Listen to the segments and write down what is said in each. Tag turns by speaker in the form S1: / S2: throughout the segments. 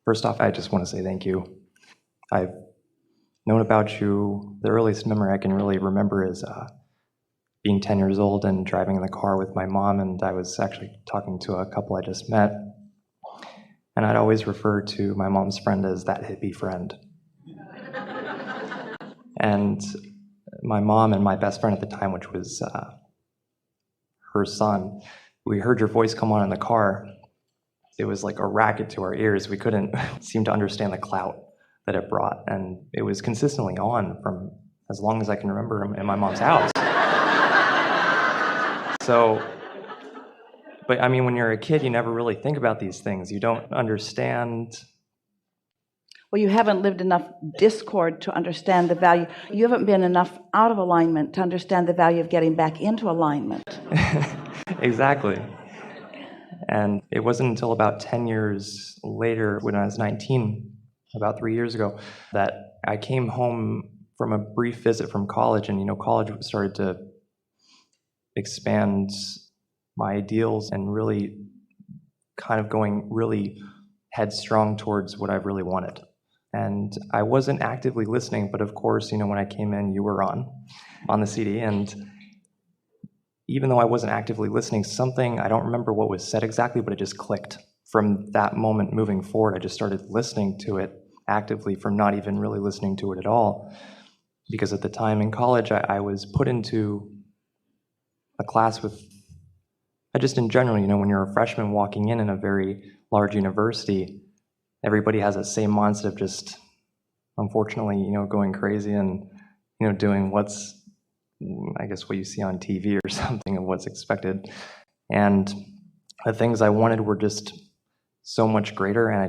S1: First off, I just want to say thank you. I've known about you, the earliest memory I can really remember is being 10 years old and driving in the car with my mom, and I was actually talking to a couple I just met, and I'd always refer to my mom's friend as that hippie friend. And my mom and my best friend at the time, which was her son, we heard your voice come on in the car. It was like a racket to our ears. We couldn't seem to understand the clout that it brought, and it was consistently on from as long as I can remember in my mom's house. So, but I mean, when you're a kid, you never really think about these things. You don't understand.
S2: Well, you haven't lived enough discord to understand the value. You haven't been enough out of alignment to understand the value of getting back into alignment.
S1: Exactly. And it wasn't until about 10 years later, when I was 19, about 3 years ago, that I came home from a brief visit from college. And, college started to expand my ideals and really kind of going really headstrong towards what I really wanted. And I wasn't actively listening, but of course, when I came in, you were on the CD. And even though I wasn't actively listening, something, I don't remember what was said exactly, but it just clicked. From that moment moving forward, I just started listening to it actively from not even really listening to it at all. Because at the time in college, I was put into a class with, just in general, when you're a freshman walking in a very large university, everybody has that same mindset of just, unfortunately, going crazy and, doing what's, I guess, what you see on TV or something of what's expected. And the things I wanted were just so much greater, and I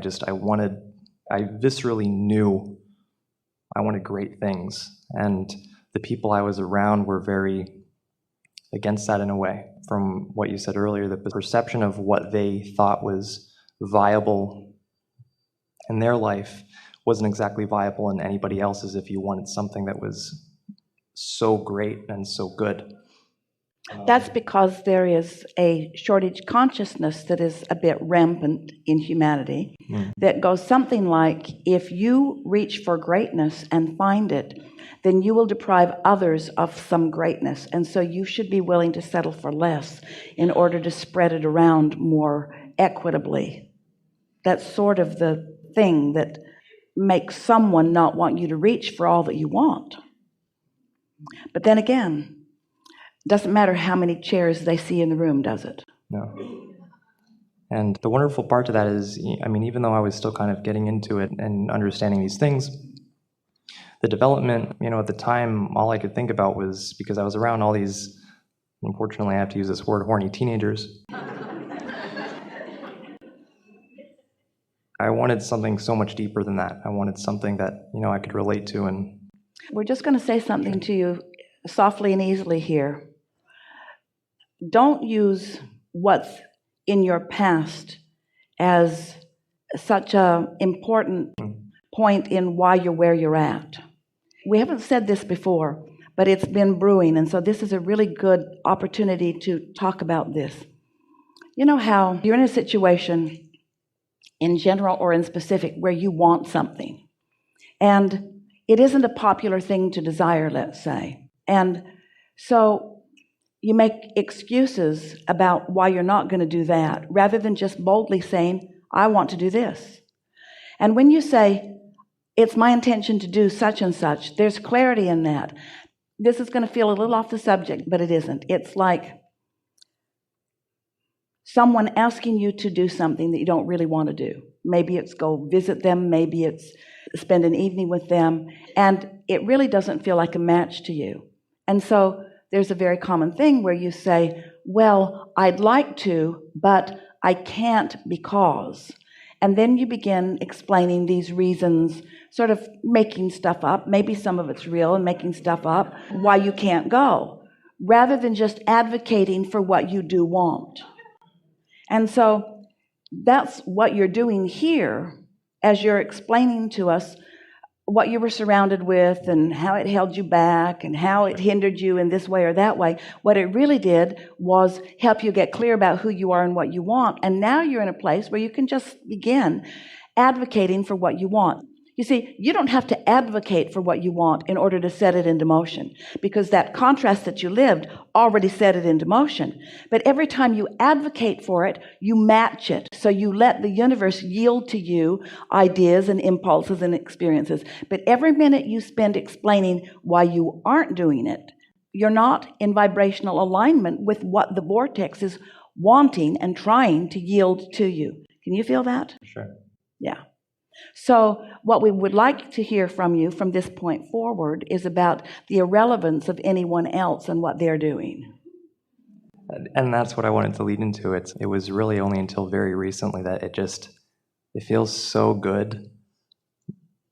S1: viscerally knew I wanted great things. And the people I was around were very against that in a way. From what you said earlier, the perception of what they thought was viable in their life wasn't exactly viable in anybody else's if you wanted something that was so great and so good.
S2: That's because there is a shortage consciousness that is a bit rampant in humanity, that goes something like, if you reach for greatness and find it, then you will deprive others of some greatness. And so you should be willing to settle for less in order to spread it around more equitably. That's sort of the thing that makes someone not want you to reach for all that you want. But then again, it doesn't matter how many chairs they see in the room, does it?
S1: No. And the wonderful part to that is, even though I was still kind of getting into it and understanding these things, the development, at the time, all I could think about was, because I was around all these, unfortunately I have to use this word, horny teenagers. I wanted something so much deeper than that. I wanted something that, I could relate to. And
S2: we're just going to say something to you softly and easily here. Don't use what's in your past as such an important point in why you're where you're at. We haven't said this before, but it's been brewing, and so this is a really good opportunity to talk about this. You know how you're in a situation, in general or in specific, where you want something, and it isn't a popular thing to desire, let's say, and so you make excuses about why you're not going to do that, rather than just boldly saying, I want to do this. And when you say, it's my intention to do such and such, there's clarity in that. This is going to feel a little off the subject, but it isn't. It's like someone asking you to do something that you don't really want to do. Maybe it's go visit them, maybe it's spend an evening with them, and it really doesn't feel like a match to you. And so there's a very common thing where you say, well, I'd like to, but I can't because. And then you begin explaining these reasons, sort of making stuff up. Maybe some of it's real and making stuff up, why you can't go, rather than just advocating for what you do want. And so that's what you're doing here as you're explaining to us what you were surrounded with and how it held you back and how it hindered you in this way or that way. What it really did was help you get clear about who you are and what you want. And now you're in a place where you can just begin advocating for what you want. You see, you don't have to advocate for what you want in order to set it into motion, because that contrast that you lived already set it into motion. But every time you advocate for it, you match it. So you let the universe yield to you ideas and impulses and experiences. But every minute you spend explaining why you aren't doing it, you're not in vibrational alignment with what the vortex is wanting and trying to yield to you. Can you feel that?
S1: Sure.
S2: Yeah. So what we would like to hear from you from this point forward is about the irrelevance of anyone else and what they're doing.
S1: And that's what I wanted to lead into. It was really only until very recently that it feels so good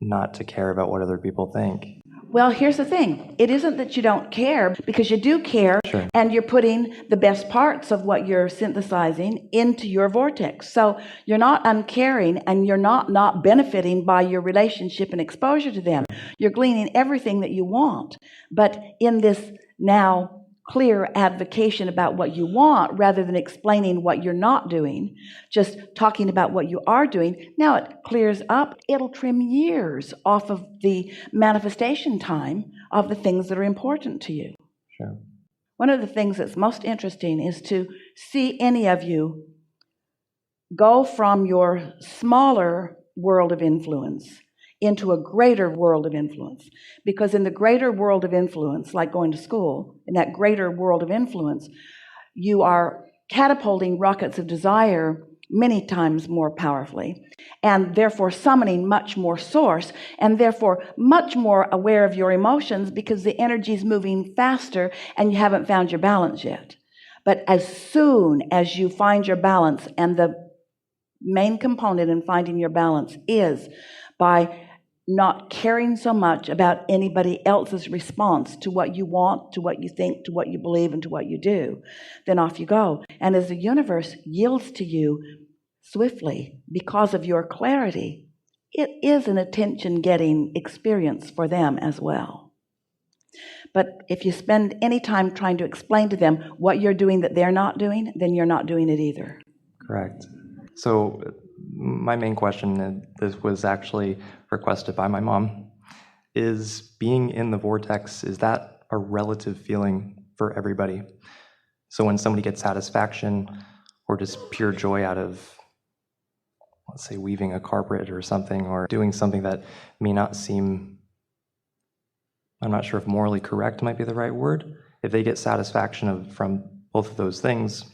S1: not to care about what other people think.
S2: Well, here's the thing. It isn't that you don't care, because you do care.
S1: Sure.
S2: And you're putting the best parts of what you're synthesizing into your vortex. So you're not uncaring, and you're not benefiting by your relationship and exposure to them. You're gleaning everything that you want. But in this now clear advocation about what you want, rather than explaining what you're not doing, just talking about what you are doing, now it clears up. It'll trim years off of the manifestation time of the things that are important to you.
S1: Sure.
S2: One of the things that's most interesting is to see any of you go from your smaller world of influence into a greater world of influence. Because in the greater world of influence, like going to school, in that greater world of influence, you are catapulting rockets of desire many times more powerfully, and therefore summoning much more source, and therefore much more aware of your emotions, because the energy is moving faster and you haven't found your balance yet. But as soon as you find your balance, and the main component in finding your balance is by not caring so much about anybody else's response to what you want, to what you think, to what you believe, and to what you do, then off you go. And as the universe yields to you swiftly because of your clarity, it is an attention-getting experience for them as well. But if you spend any time trying to explain to them what you're doing that they're not doing, then you're not doing it either.
S1: Correct. So my main question, and this was actually requested by my mom, is being in the vortex, is that a relative feeling for everybody? So when somebody gets satisfaction or just pure joy out of, let's say, weaving a carpet or something, or doing something that may not seem, I'm not sure if morally correct might be the right word, if they get satisfaction from both of those things,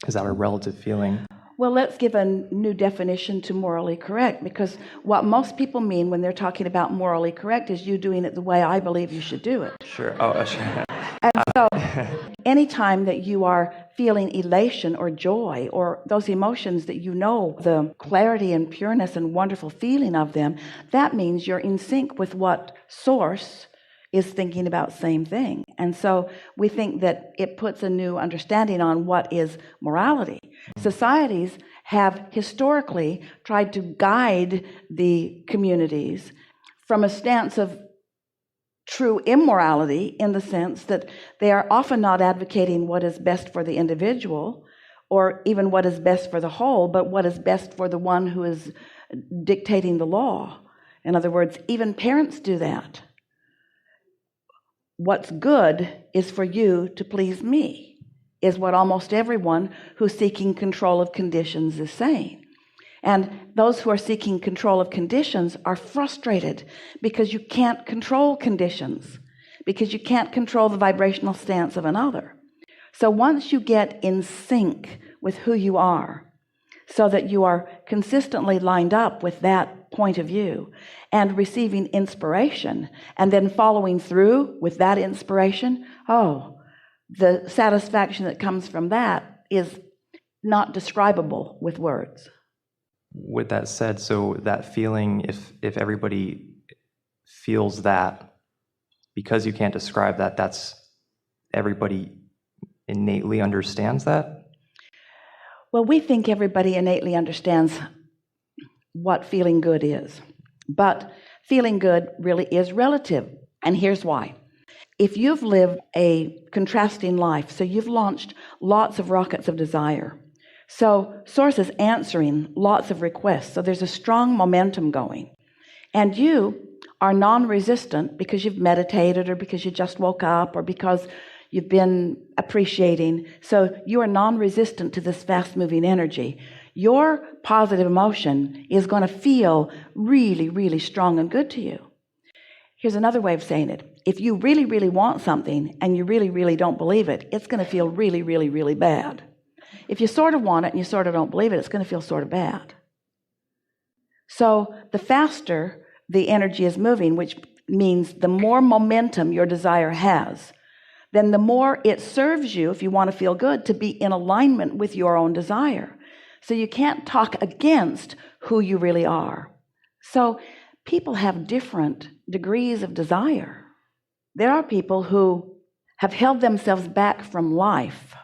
S1: is that a relative feeling?
S2: Well, let's give a new definition to morally correct, because what most people mean when they're talking about morally correct is you doing it the way I believe you should do it.
S1: Sure. Oh, sure.
S2: And so anytime that you are feeling elation or joy or those emotions that you know the clarity and pureness and wonderful feeling of them, that means you're in sync with what source is thinking about same thing. And so we think that it puts a new understanding on what is morality. Societies have historically tried to guide the communities from a stance of true immorality, in the sense that they are often not advocating what is best for the individual or even what is best for the whole, but what is best for the one who is dictating the law. In other words, even parents do that. What's good is for you to please me, is what almost everyone who's seeking control of conditions is saying. And those who are seeking control of conditions are frustrated because you can't control conditions, because you can't control the vibrational stance of another. So once you get in sync with who you are, so that you are consistently lined up with that point of view and receiving inspiration and then following through with that inspiration, the satisfaction that comes from that is not describable with words.
S1: With that said, so that feeling, if everybody feels that, because you can't describe that, that's everybody innately understands that?
S2: Well, we think everybody innately understands what feeling good is. But feeling good really is relative. And here's why. If you've lived a contrasting life, so you've launched lots of rockets of desire, so Source is answering lots of requests, so there's a strong momentum going, and you are non-resistant because you've meditated or because you just woke up or because you've been appreciating, so you are non-resistant to this fast-moving energy. Your positive emotion is going to feel really, really strong and good to you. Here's another way of saying it. If you really, really want something and you really, really don't believe it, it's going to feel really, really, really bad. If you sort of want it and you sort of don't believe it, it's going to feel sort of bad. So the faster the energy is moving, which means the more momentum your desire has, then the more it serves you, if you want to feel good, to be in alignment with your own desire. So you can't talk against who you really are. So people have different degrees of desire. There are people who have held themselves back from life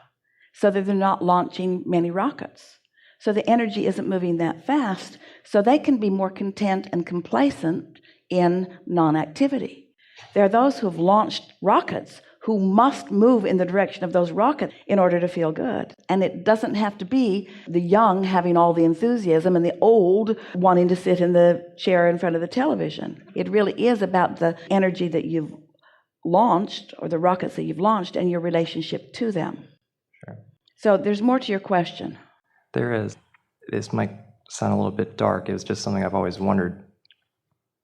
S2: so that they're not launching many rockets. So the energy isn't moving that fast, so they can be more content and complacent in non-activity. There are those who have launched rockets who must move in the direction of those rockets in order to feel good. And it doesn't have to be the young having all the enthusiasm and the old wanting to sit in the chair in front of the television. It really is about the energy that you've launched, or the rockets that you've launched, and your relationship to them.
S1: Sure.
S2: So there's more to your question.
S1: There is. This might sound a little bit dark. It was just something I've always wondered.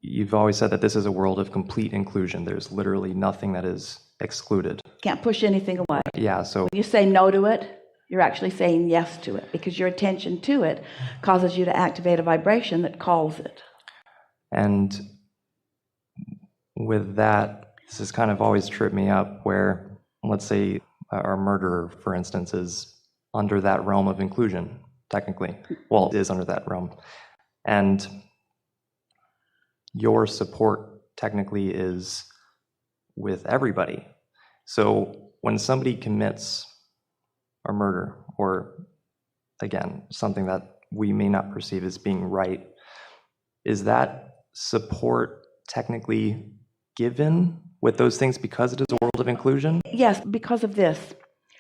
S1: You've always said that this is a world of complete inclusion. There's literally nothing that is excluded.
S2: Can't push anything away.
S1: Yeah, so
S2: When you say no to it, you're actually saying yes to it, because your attention to it causes you to activate a vibration that calls it.
S1: and with that, this has kind of always tripped me up where, let's say, our murderer, for instance, is under that realm of inclusion, technically. Well, it is under that realm. And your support technically is with everybody. So when somebody commits a murder, or again, something that we may not perceive as being right, is that support technically given with those things because it is a world of inclusion?
S2: Yes, because of this.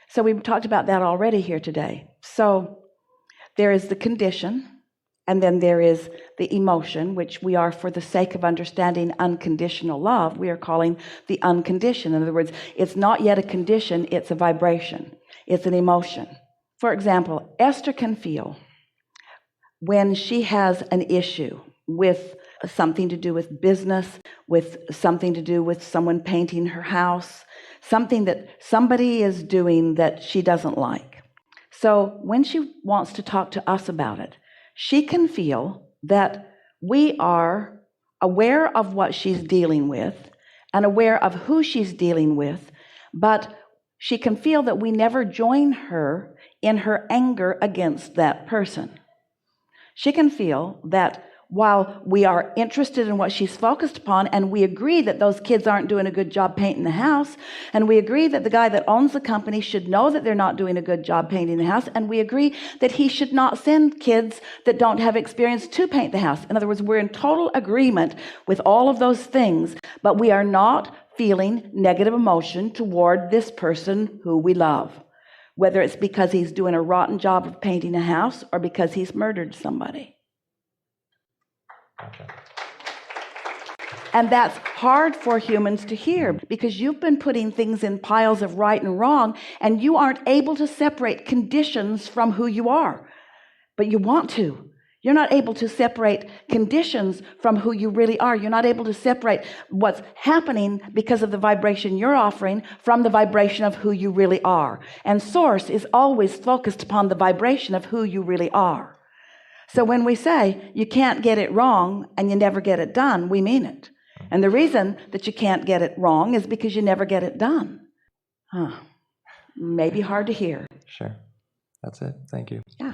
S2: So we've talked about that already here today. So there is the condition, and then there is the emotion, which we are, for the sake of understanding unconditional love, we are calling the unconditioned. In other words, it's not yet a condition, it's a vibration. It's an emotion. For example, Esther can feel when she has an issue with something to do with business, with something to do with someone painting her house, something that somebody is doing that she doesn't like. So when she wants to talk to us about it, she can feel that we are aware of what she's dealing with and aware of who she's dealing with, but she can feel that we never join her in her anger against that person. She can feel that while we are interested in what she's focused upon, and we agree that those kids aren't doing a good job painting the house, and we agree that the guy that owns the company should know that they're not doing a good job painting the house, and we agree that he should not send kids that don't have experience to paint the house. In other words, we're in total agreement with all of those things, but we are not feeling negative emotion toward this person who we love, whether it's because he's doing a rotten job of painting a house or because he's murdered somebody.
S1: Okay.
S2: And that's hard for humans to hear, because you've been putting things in piles of right and wrong, and you aren't able to separate conditions from who you are. But you want to. You're not able to separate conditions from who you really are. You're not able to separate what's happening because of the vibration you're offering from the vibration of who you really are. And Source is always focused upon the vibration of who you really are. So when we say you can't get it wrong and you never get it done, we mean it. And the reason that you can't get it wrong is because you never get it done. Maybe hard to hear.
S1: Sure. That's it. Thank you.
S2: Yeah.